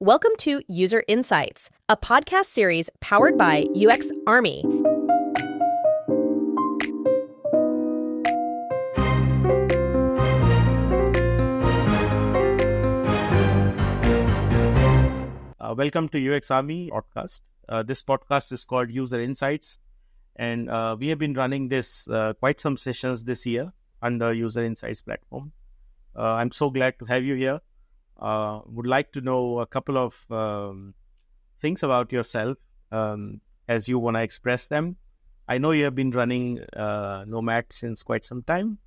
Welcome to User Insights, a podcast series powered by UXArmy. Welcome to UXArmy podcast. This podcast is called User Insights, and we have been running this quite some sessions this year under User Insights platform. I'm so glad to have you here. Would like to know a couple of things about yourself as you want to express them. I know you have been running Nomat since quite some time,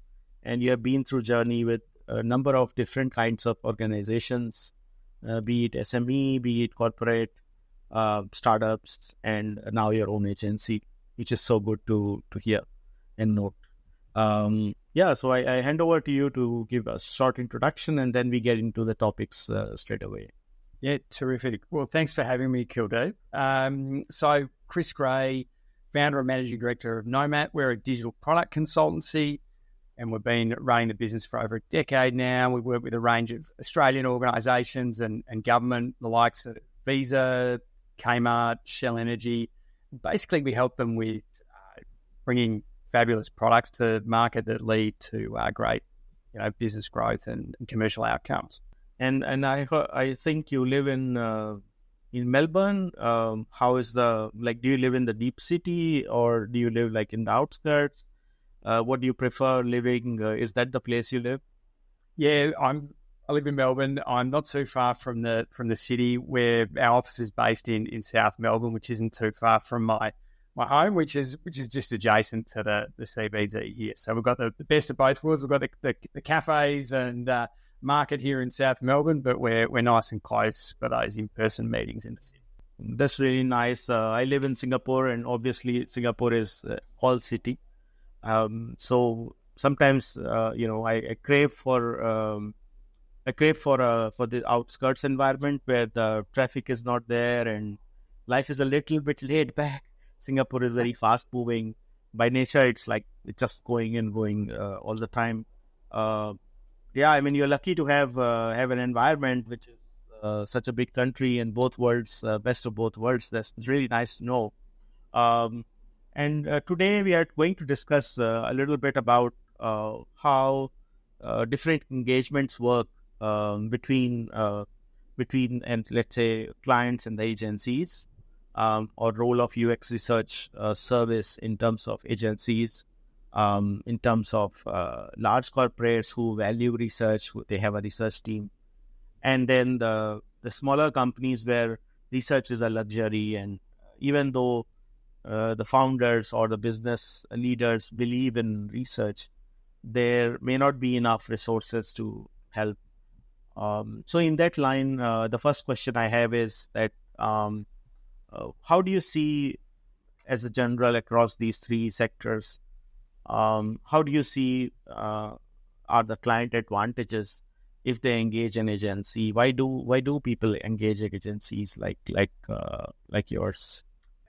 and you have been through journey with a number of different kinds of organizations, be it SME, be it corporate, startups, and now your own agency, which is so good to hear and note. So I hand over to you to give a short introduction, and then we get into the topics straight away. Yeah, terrific. Well, thanks for having me, Kildeep. So Chris Gray, founder and managing director of Nomat. We're a digital product consultancy, and we've been running the business for over a decade now. We work with a range of Australian organisations and government, the likes of Visa, Kmart, Shell Energy. Basically, we help them with bringing fabulous products to market that lead to great, business growth and commercial outcomes. And I think you live in Melbourne. How is do you live in the deep city, or do you live in the outskirts? What do you prefer living? Is that the place you live? Yeah, I live in Melbourne. I'm not too far from the city, where our office is based in South Melbourne, which isn't too far from my home, which is just adjacent to the CBD here. So we've got the best of both worlds. We've got the cafes and market here in South Melbourne, but we're nice and close for those in-person meetings in the city. That's really nice. I live in Singapore, and obviously Singapore is all city. So sometimes I crave for the outskirts environment where the traffic is not there and life is a little bit laid back. Singapore is very fast moving. By nature, it's just going and going all the time. You're lucky to have an environment which is such a big country and both worlds, best of both worlds. That's really nice to know. And today we are going to discuss a little bit about how different engagements work between and let's say clients and the agencies. Or role of UX research service in terms of agencies, in terms of large corporates who value research, they have a research team, and then the smaller companies where research is a luxury, and even though the founders or the business leaders believe in research, there may not be enough resources to help. So in that line, the first question I have is that how do you see, as a general across these three sectors, how do you see are the client advantages if they engage an agency? Why do people engage agencies like yours?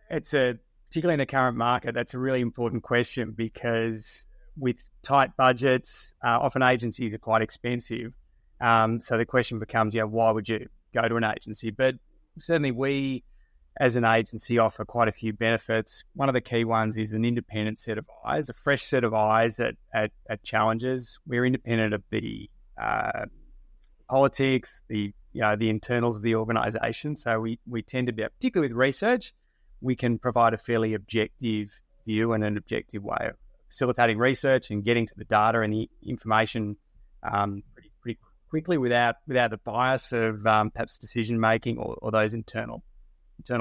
It's particularly in the current market, that's a really important question, because with tight budgets, often agencies are quite expensive. So the question becomes, why would you go to an agency? But certainly we, as an agency, offer quite a few benefits. One of the key ones is an independent set of eyes, a fresh set of eyes at challenges. We're independent of the politics, the internals of the organisation. So we tend to be, particularly with research, we can provide a fairly objective view and an objective way of facilitating research and getting to the data and the information pretty quickly without a bias of perhaps decision making or those internal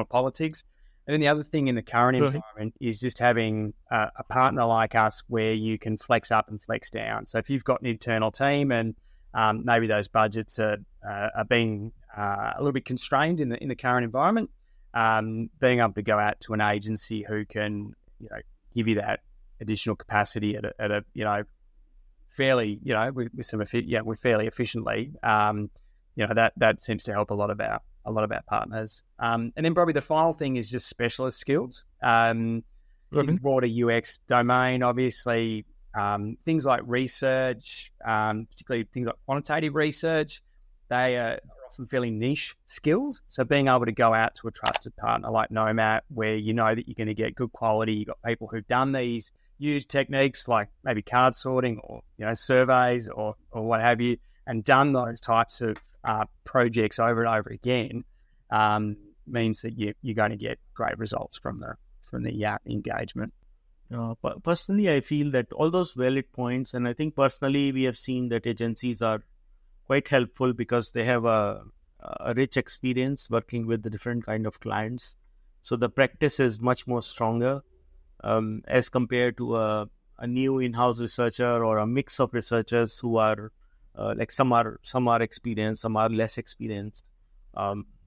politics. And then the other thing in the current environment is just having a partner like us where you can flex up and flex down. So if you've got an internal team and maybe those budgets are being a little bit constrained in the current environment, being able to go out to an agency who can give you that additional capacity at a fairly with fairly efficiently, that seems to help a lot of our partners. And then probably the final thing is just specialist skills. In the broader UX domain, obviously, things like research, particularly things like quantitative research, they are often fairly niche skills. So being able to go out to a trusted partner like Nomat, where you know that you're going to get good quality, you've got people who've done these, used techniques like maybe card sorting or surveys or what have you, and done those types of projects over and over again, means that you're going to get great results from the engagement. Personally, I feel that all those valid points, and I think personally we have seen that agencies are quite helpful because they have a rich experience working with the different kind of clients. So the practice is much more stronger as compared to a new in-house researcher or a mix of researchers who are like some are experienced, some are less experienced.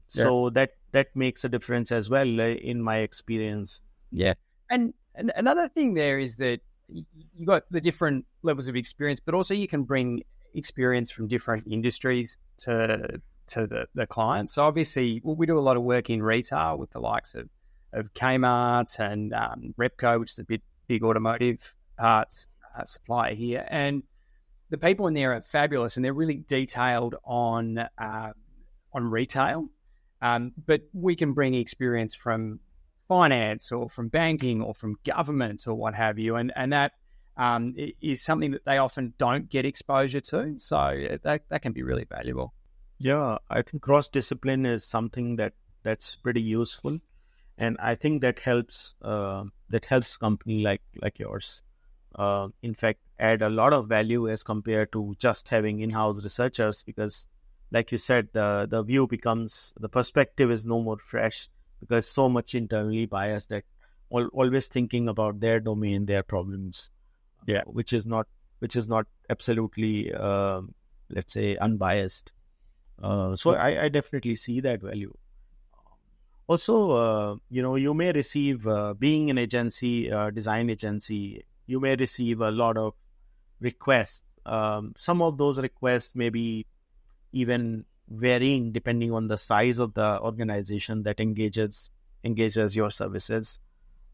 So that makes a difference as well in my experience. Yeah. And another thing there is that you got the different levels of experience, but also you can bring experience from different industries to the client. So obviously we do a lot of work in retail with the likes of Kmart and Repco, which is a big automotive parts supplier here. And the people in there are fabulous, and they're really detailed on retail. But we can bring experience from finance or from banking or from government or what have you. And that is something that they often don't get exposure to. So that can be really valuable. Yeah, I think cross-discipline is something that's pretty useful. And I think that helps company like yours. In fact, add a lot of value as compared to just having in-house researchers, because like you said, the view becomes, the perspective is no more fresh because so much internally biased that always thinking about their domain, their problems, which is not absolutely, let's say, unbiased. So I definitely see that value. Also, you may receive, being an agency, design agency, you may receive a lot of requests. Some of those requests may be even varying depending on the size of the organization that engages your services.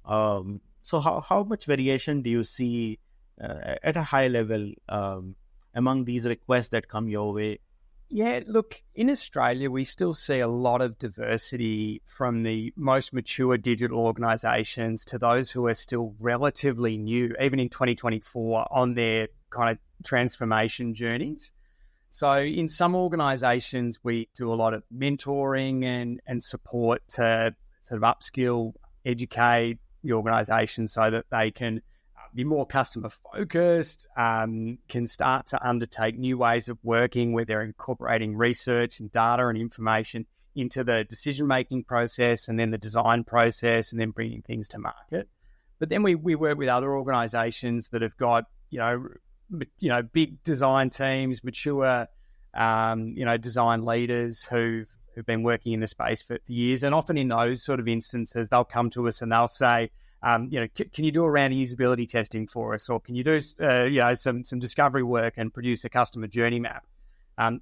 So how much variation do you see at a high level among these requests that come your way? Yeah, look, in Australia, we still see a lot of diversity from the most mature digital organisations to those who are still relatively new, even in 2024, on their kind of transformation journeys. So in some organisations, we do a lot of mentoring and support to sort of upskill, educate the organisation so that they can be more customer focused, can start to undertake new ways of working where they're incorporating research and data and information into the decision-making process and then the design process and then bringing things to market. But then we work with other organisations that have got, big design teams, mature, design leaders who've been working in the space for years. And often in those sort of instances, they'll come to us and they'll say, can you do a round of usability testing for us, or can you do some discovery work and produce a customer journey map?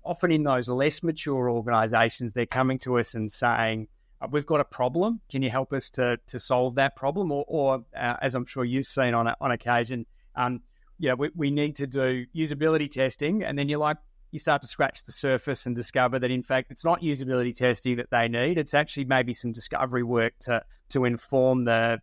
Often in those less mature organisations, they're coming to us and saying, "We've got a problem. Can you help us to solve that problem?" Or as I'm sure you've seen on occasion, we need to do usability testing, and then you start to scratch the surface and discover that, in fact, it's not usability testing that they need. It's actually maybe some discovery work to inform the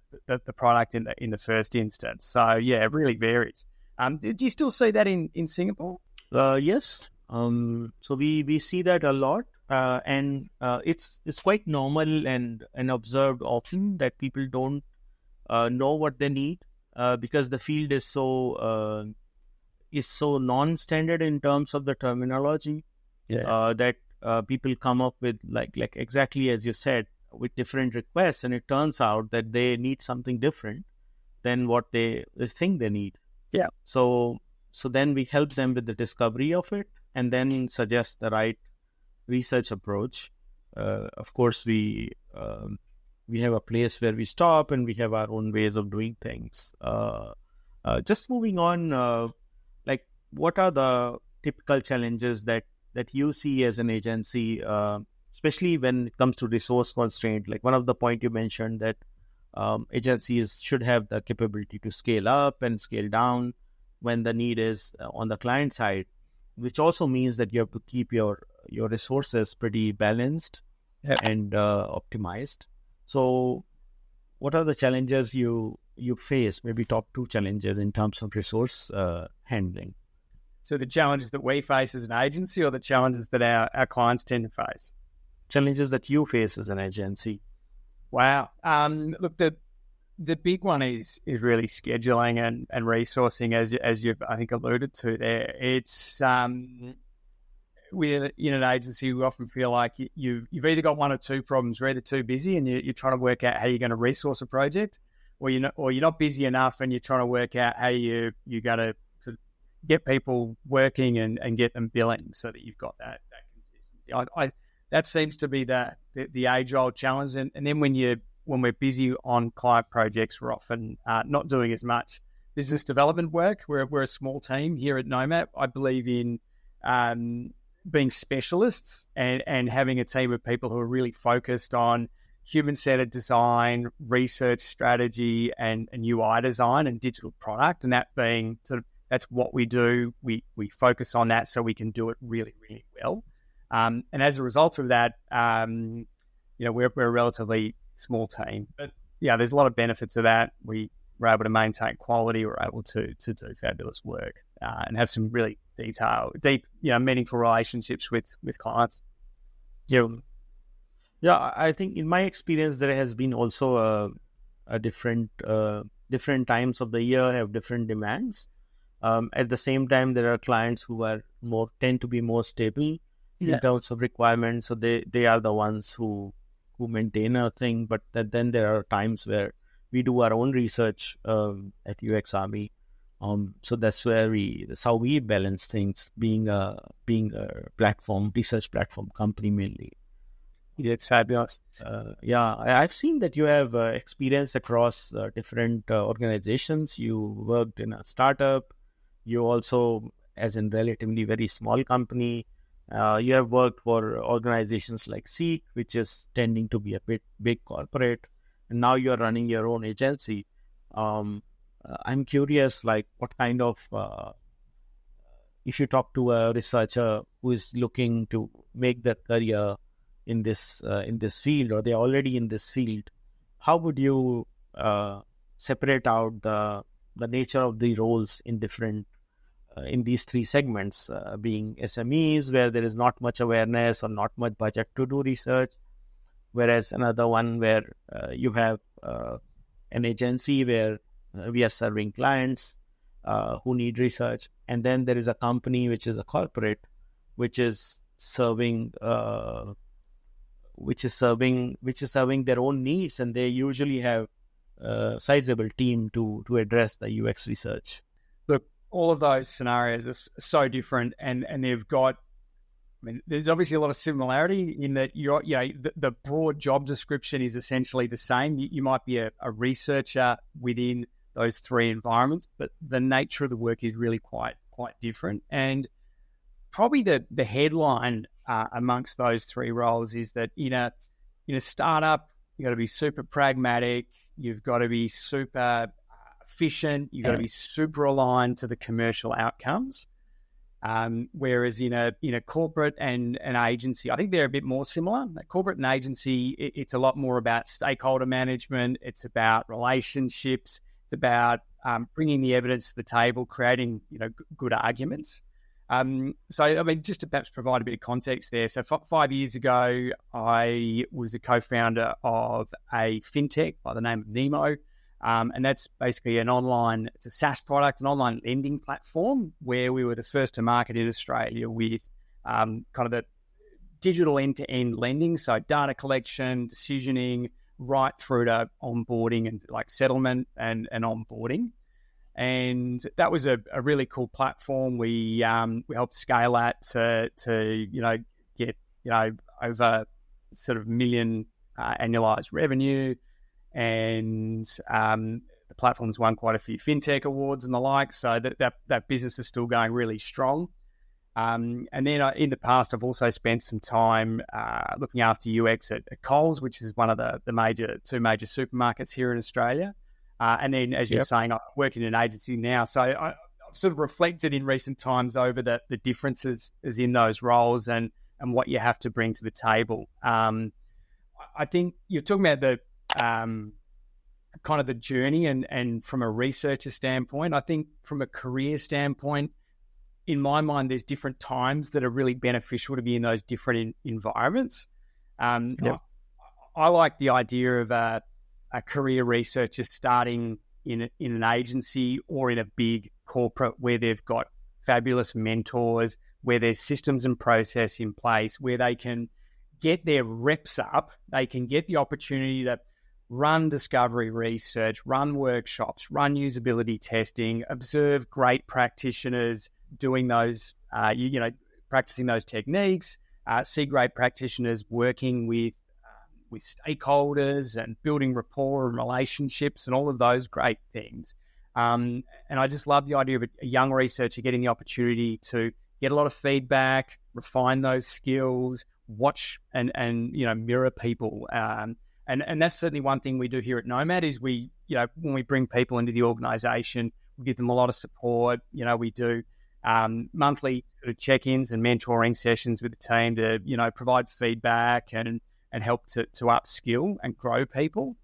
product in the first instance. So, yeah, it really varies. Do you still see that in Singapore? Yes. So we see that a lot. And it's quite normal and observed often that people don't know what they need because the field is so non-standard in terms of the terminology that people come up with like exactly as you said, with different requests, and it turns out that they need something different than what they think they need. Yeah. So then we help them with the discovery of it and then suggest the right research approach. Of course, we have a place where we stop and we have our own ways of doing things. Just moving on, what are the typical challenges that you see as an agency, especially when it comes to resource constraint? Like one of the point you mentioned that agencies should have the capability to scale up and scale down when the need is on the client side, which also means that you have to keep your your resources pretty balanced and optimized. So what are the challenges you face? Maybe top 2 challenges in terms of resource handling. So the challenges that we face as an agency, or the challenges that our clients tend to face? Challenges that you face as an agency. Wow. Look, the big one is really scheduling and resourcing, as you've, I think, alluded to there. It's in an agency, we often feel like you've either got one or two problems. You're either too busy and you're trying to work out how you're going to resource a project, or you're not busy enough and you're trying to work out how you're going to sort of get people working and get them billing, so that you've got that consistency. That seems to be the age-old challenge. And then when we're busy on client projects, we're often not doing as much business development work. We're a small team here at Nomat. I believe in being specialists and having a team of people who are really focused on human-centered design, research strategy, and UI design and digital product. And that being that's what we do. We focus on that so we can do it really, really well. And as a result of that, we're a relatively small team. But yeah, there's a lot of benefits of that. We're able to maintain quality. We're able to do fabulous work and have some really deep, meaningful relationships with clients. Yeah. I think in my experience, there has been also a different times of the year have different demands. At the same time, there are clients who tend to be more stable in terms of requirements. So they are the ones who maintain a thing. But then there are times where we do our own research at UXArmy. So that's how we balance things, being a research platform company mainly. Yeah, it's fabulous. I've seen that you have experience across different organizations. You worked in a startup. You also, as in relatively very small company, you have worked for organizations like Seek, which is tending to be a bit big corporate, and now you are running your own agency. I'm curious, like what kind of, if you talk to a researcher who is looking to make their career in this field, or they're already in this field, how would you separate out the nature of the roles in different in these 3 segments, being SMEs, where there is not much awareness or not much budget to do research, whereas another one where you have an agency where we are serving clients who need research, and then there is a company which is a corporate, which is serving their own needs, and they usually have a sizable team to address the UX research. Look, all of those scenarios are so different, and they've got, there's obviously a lot of similarity in that the broad job description is essentially the same. You might be a researcher within those 3 environments, but the nature of the work is really quite different. And probably the headline amongst those 3 roles is that in a startup, you've got to be super pragmatic, you've got to be super efficient, you've got to be super aligned to the commercial outcomes. Whereas in a corporate and an agency, I think they're a bit more similar. A corporate and agency, it's a lot more about stakeholder management. It's about relationships. It's about bringing the evidence to the table, creating good arguments. Just to perhaps provide a bit of context there. So 5 years ago, I was a co-founder of a fintech by the name of Nemo. And that's basically it's a SaaS product, an online lending platform, where we were the first to market in Australia with kind of the digital end-to-end lending. So data collection, decisioning, right through to onboarding and like settlement and onboarding. And that was a really cool platform. We helped scale that to get over sort of $1 million annualized revenue, and the platform's won quite a few fintech awards and the like. So that business is still going really strong. And then in the past, I've also spent some time looking after UX at Coles, which is one of the two major supermarkets here in Australia. And then, as you're saying, I work in an agency now. So I've sort of reflected in recent times over the differences in those roles, and and what you have to bring to the table. I think you're talking about the kind of the journey and from a researcher standpoint. I think from a career standpoint, in my mind, there's different times that are really beneficial to be in those different environments. Yep. I like the idea of a career researcher starting in an agency or in a big corporate where they've got fabulous mentors, where there's systems and process in place, where they can get their reps up, they can get the opportunity to run discovery research, run workshops, run usability testing, observe great practitioners doing those, practicing those techniques, see great practitioners working with stakeholders and building rapport and relationships and all of those great things. And I just love the idea of a young researcher getting the opportunity to get a lot of feedback, refine those skills, watch and mirror people. And that's certainly one thing we do here at Nomad is we, when we bring people into the organization, we give them a lot of support. We do monthly sort of check-ins and mentoring sessions with the team to, provide feedback and help to upskill and grow people.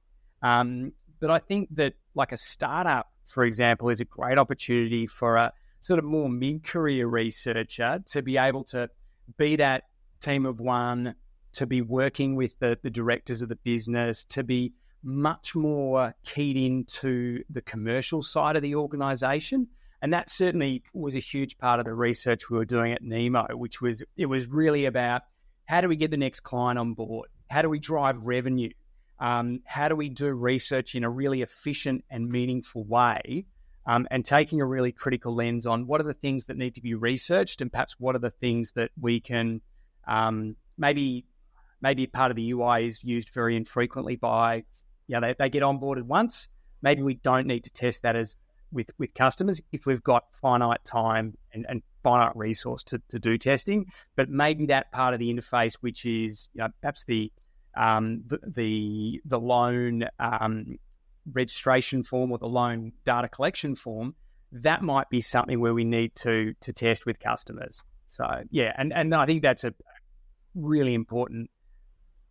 But I think that like a startup, for example, is a great opportunity for a sort of more mid-career researcher to be able to be that team of one, to be working with the directors of the business, to be much more keyed into the commercial side of the organization. And that certainly was a huge part of the research we were doing at Nemo, it was really about how do we get the next client on board? How do we drive revenue? How do we do research in a really efficient and meaningful way? And taking a really critical lens on what are the things that need to be researched and perhaps what are the things that we can maybe part of the UI is used very infrequently by, they get onboarded once. Maybe we don't need to test that as with customers if we've got finite time and finite resource to do testing. But maybe that part of the interface, which is perhaps the loan registration form or the loan data collection form, that might be something where we need to test with customers. So yeah, and I think that's a really important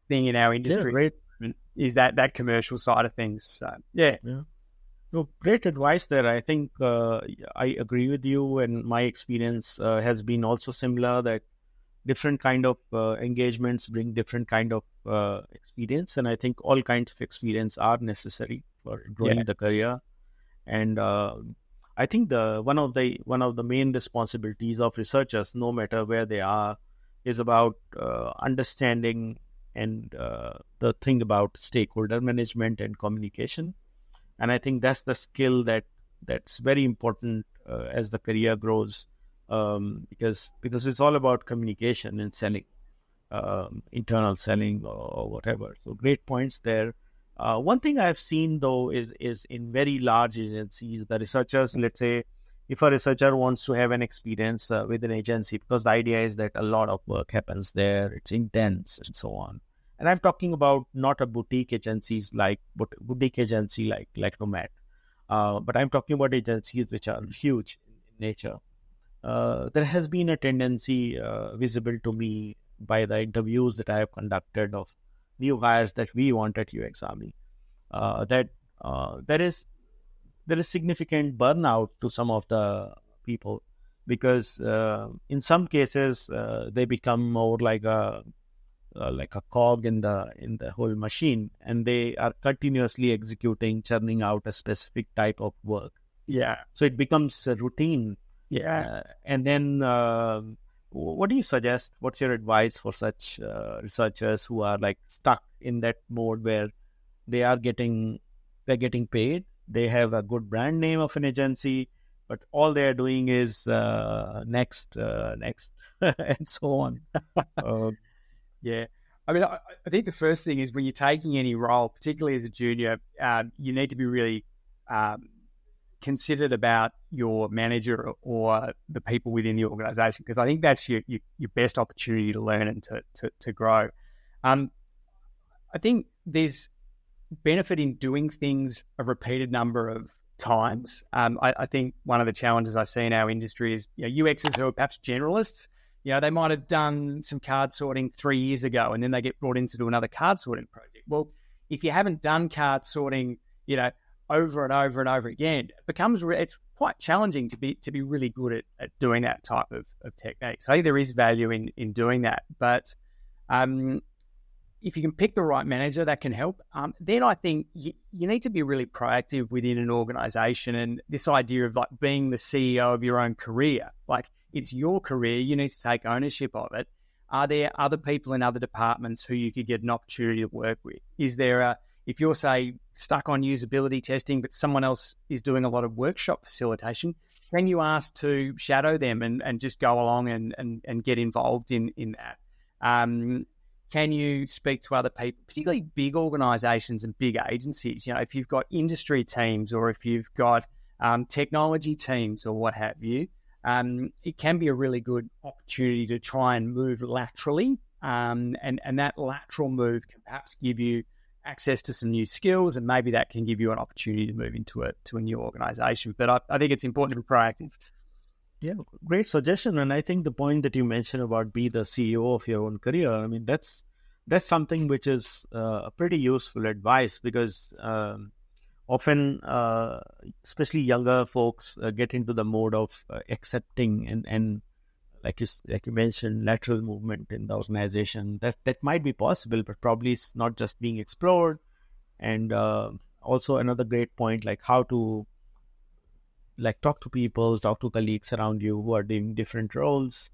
thing in our industry. Yeah, is that commercial side of things. So yeah. No, great advice there. I think I agree with you, and my experience has been also similar that different kind of engagements bring different kind of experience, and I think all kinds of experience are necessary for growing the career. And I think one of the main responsibilities of researchers, no matter where they are, is about understanding and the thing about stakeholder management and communication. And I think that's the skill that's very important as the career grows, because it's all about communication and selling, internal selling or whatever. So great points there. One thing I've seen though is in very large agencies, the researchers, let's say, if a researcher wants to have an experience with an agency, because the idea is that a lot of work happens there, it's intense and so on. And I'm talking about not a boutique agency like Nomat, but I'm talking about agencies which are huge in nature. There has been a tendency visible to me by the interviews that I have conducted of new hires that we want at UXArmy, that there is significant burnout to some of the people, because in some cases they become more like a cog in the whole machine, and they are continuously executing, churning out a specific type of work. Yeah. So it becomes a routine. Yeah. And then what do you suggest? What's your advice for such researchers who are like stuck in that mode where they're getting paid, they have a good brand name of an agency, but all they're doing is next, and so on. Yeah. I mean, I think the first thing is when you're taking any role, particularly as a junior, you need to be really considered about your manager or the people within the organization, because I think that's your best opportunity to learn and to grow. I think there's benefit in doing things a repeated number of times. I think one of the challenges I see in our industry is UXers who are perhaps generalists They might have done some card sorting 3 years ago, and then they get brought in to do another card sorting project. Well, if you haven't done card sorting, over and over and over again, it's quite challenging to be really good at doing that type of technique. So I think there is value in doing that. But if you can pick the right manager, that can help. Then I think you need to be really proactive within an organization, and this idea of like being the CEO of your own career, like it's your career, you need to take ownership of it. Are there other people in other departments who you could get an opportunity to work with? Is there if you're, say, stuck on usability testing, but someone else is doing a lot of workshop facilitation, can you ask to shadow them and just go along and get involved in that? Can you speak to other people, particularly big organisations and big agencies? If you've got industry teams or if you've got technology teams or what have you, it can be a really good opportunity to try and move laterally. And that lateral move can perhaps give you access to some new skills, and maybe that can give you an opportunity to move into a new organisation. But I think it's important to be proactive. Yeah, great suggestion. And I think the point that you mentioned about be the CEO of your own career, I mean, that's something which is a pretty useful advice, because often, especially younger folks, get into the mode of accepting and like you mentioned, lateral movement in the organization. That might be possible, but probably it's not just being explored. And also another great point, like how to talk to people, talk to colleagues around you who are doing different roles,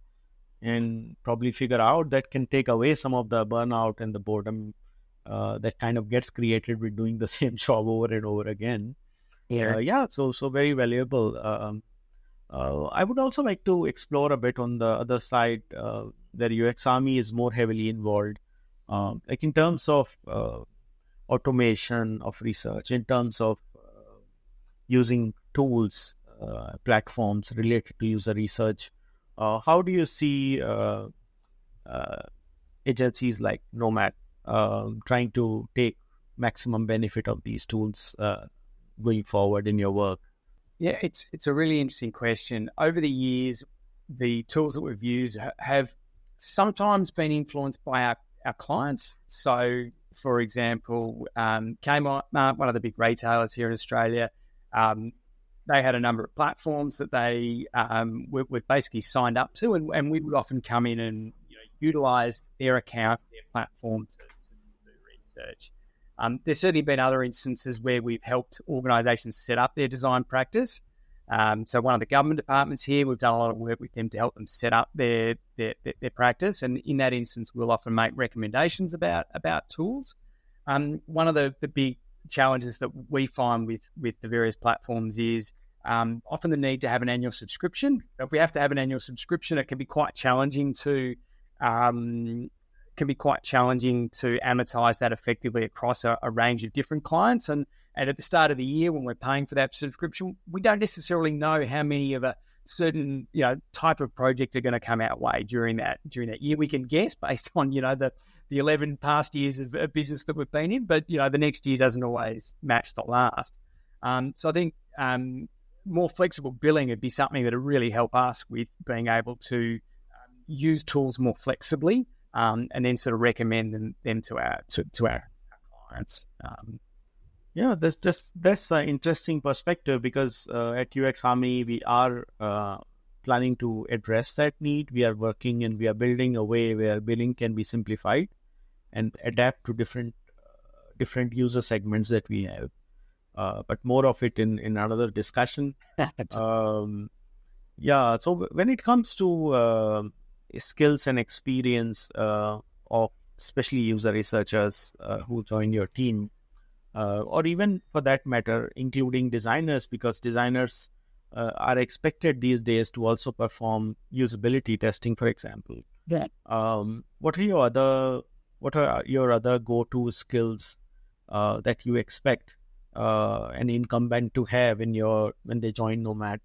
and probably figure out that can take away some of the burnout and the boredom that kind of gets created with doing the same job over and over again. So very valuable. I would also like to explore a bit on the other side, where UXArmy is more heavily involved, like in terms of automation of research, in terms of using tools, platforms related to user research. How do you see agencies like Nomad trying to take maximum benefit of these tools going forward in your work? Yeah, it's a really interesting question. Over the years, the tools that we've used have sometimes been influenced by our clients. So, for example, Kmart, one of the big retailers here in Australia, they had a number of platforms that they were basically signed up to, and we would often come in and utilise their account, their platform to do research. There's certainly been other instances where we've helped organisations set up their design practice. So one of the government departments here, we've done a lot of work with them to help them set up their practice. And in that instance, we'll often make recommendations about tools. One of the big challenges that we find with the various platforms is often the need to have an annual subscription. So if we have to have an annual subscription, it can be quite challenging to amortize that effectively across a range of different clients. And at the start of the year, when we're paying for that subscription, we don't necessarily know how many of a certain type of project are going to come our way during that year. We can guess based on the 11 past years of business that we've been in, but the next year doesn't always match the last. So I think more flexible billing would be something that would really help us with being able to use tools more flexibly, and then sort of recommend them to our clients. That's an interesting perspective, because at UXArmy we are planning to address that need. We are working and we are building a way where billing can be simplified and adapt to different user segments that we have. But more of it in another discussion. So when it comes to skills and experience of especially user researchers who join your team, or even for that matter, including designers, because designers are expected these days to also perform usability testing, for example. Yeah. What are your other go-to skills that you expect an incumbent to have when they join Nomad?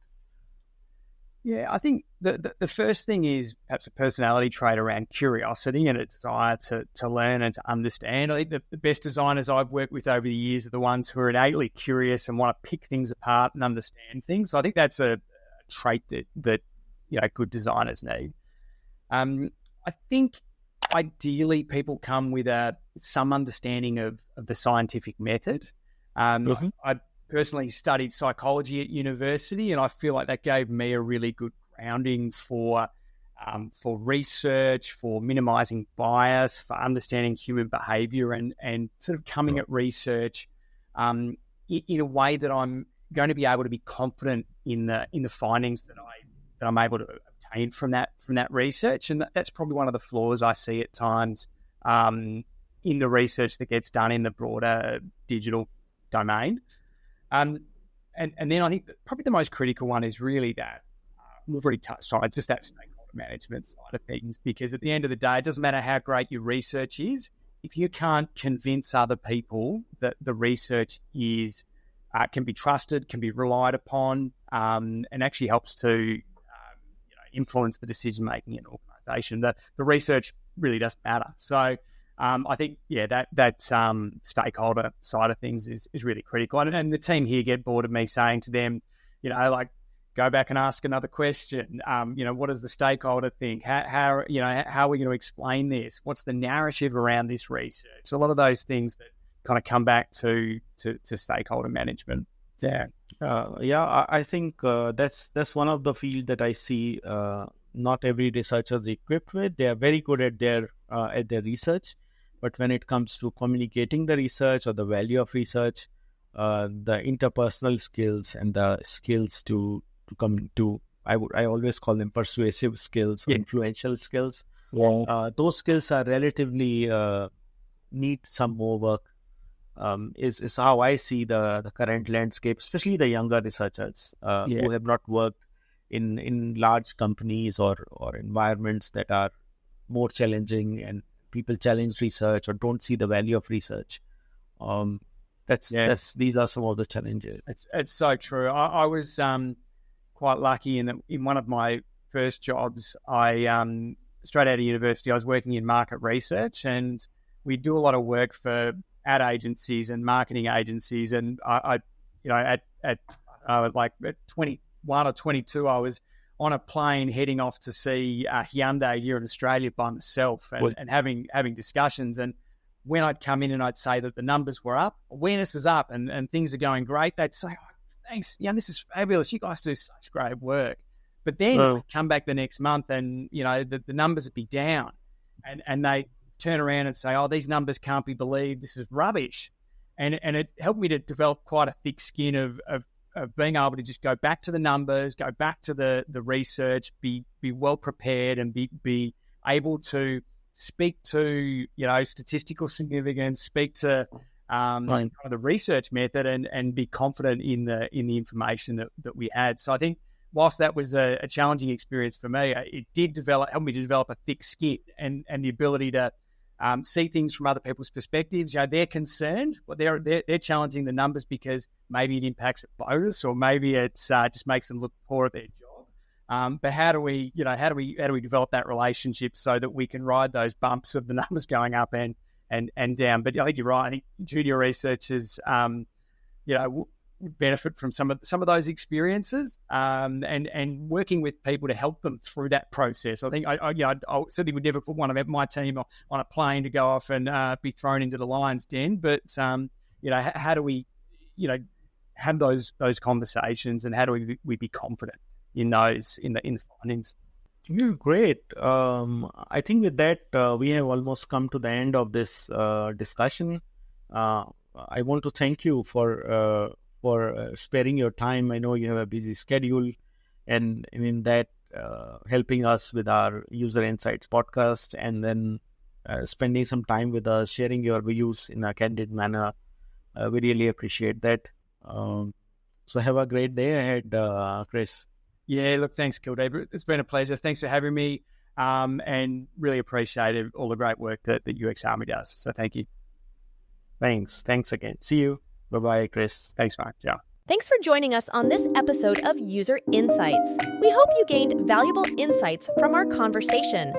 Yeah, I think the first thing is perhaps a personality trait around curiosity and a desire to learn and to understand. I think the best designers I've worked with over the years are the ones who are innately curious and want to pick things apart and understand things. So I think that's a trait that good designers need. I think ideally people come with some understanding of the scientific method. I personally studied psychology at university, and I feel like that gave me a really good grounding for research, for minimizing bias, for understanding human behavior, and sort of coming at research in a way that I'm going to be able to be confident in the findings that I'm able to obtain from that research. And that's probably one of the flaws I see at times in the research that gets done in the broader digital domain. And then I think that probably the most critical one is really that we've already touched on it, just that stakeholder management side of things, because at the end of the day, it doesn't matter how great your research is, if you can't convince other people that the research is can be trusted, can be relied upon, and actually helps to influence the decision making in an organisation, the research really doesn't matter. So I think that stakeholder side of things is really critical, and the team here get bored of me saying to them, go back and ask another question. What does the stakeholder think? How are we going to explain this? What's the narrative around this research? A lot of those things that kind of come back to stakeholder management. Yeah. I think that's one of the field that I see not every researcher is equipped with. They are very good at their research, but when it comes to communicating the research or the value of research, the interpersonal skills and the skills to come to, I always call them persuasive skills, influential skills. Yeah. Those skills are relatively need some more work. Is how I see the current landscape, especially the younger researchers who have not worked in large companies or environments that are more challenging, and people challenge research or don't see the value of research. These are some of the challenges. It's so true. I was quite lucky in that in one of my first jobs, I straight out of university, I was working in market research, and we do a lot of work for ad agencies and marketing agencies. And I at 21 or 22, I was on a plane heading off to see Hyundai here in Australia by myself, and having discussions. And when I'd come in and I'd say that the numbers were up, awareness is up, and things are going great, they'd say, "Oh, thanks, this is fabulous. You guys do such great work." But then I'd come back the next month, and the numbers would be down, and they turn around and say, "Oh, these numbers can't be believed. This is rubbish," and it helped me to develop quite a thick skin of being able to just go back to the numbers, go back to the research, be well prepared, and be able to speak to statistical significance, speak to kind of the research method, and be confident in the information that we had. So I think whilst that was a challenging experience for me, it did help me to develop a thick skin and the ability to see things from other people's perspectives. They're concerned, but they're challenging the numbers because maybe it impacts a bonus, or maybe it just makes them look poor at their job. But how do we develop that relationship so that we can ride those bumps of the numbers going up and down? But I think you're right. I think junior researchers, benefit from some of those experiences, and working with people to help them through that process. I think I certainly would never put one of my team on a plane to go off and be thrown into the lion's den. But how do we have those conversations, and how do we be confident in those in the findings? Yeah, great. I think with that we have almost come to the end of this discussion. I want to thank you for sparing your time. I know you have a busy schedule, and in that helping us with our User Insights podcast, and then spending some time with us, sharing your views in a candid manner. We really appreciate that. So have a great day ahead, Chris. Yeah, look, thanks, Kilday. It's been a pleasure. Thanks for having me, and really appreciate all the great work that UXArmy does. So thank you. Thanks again. See you. Bye-bye, Chris. Thanks, Mark. Ciao. Thanks for joining us on this episode of User Insights. We hope you gained valuable insights from our conversation.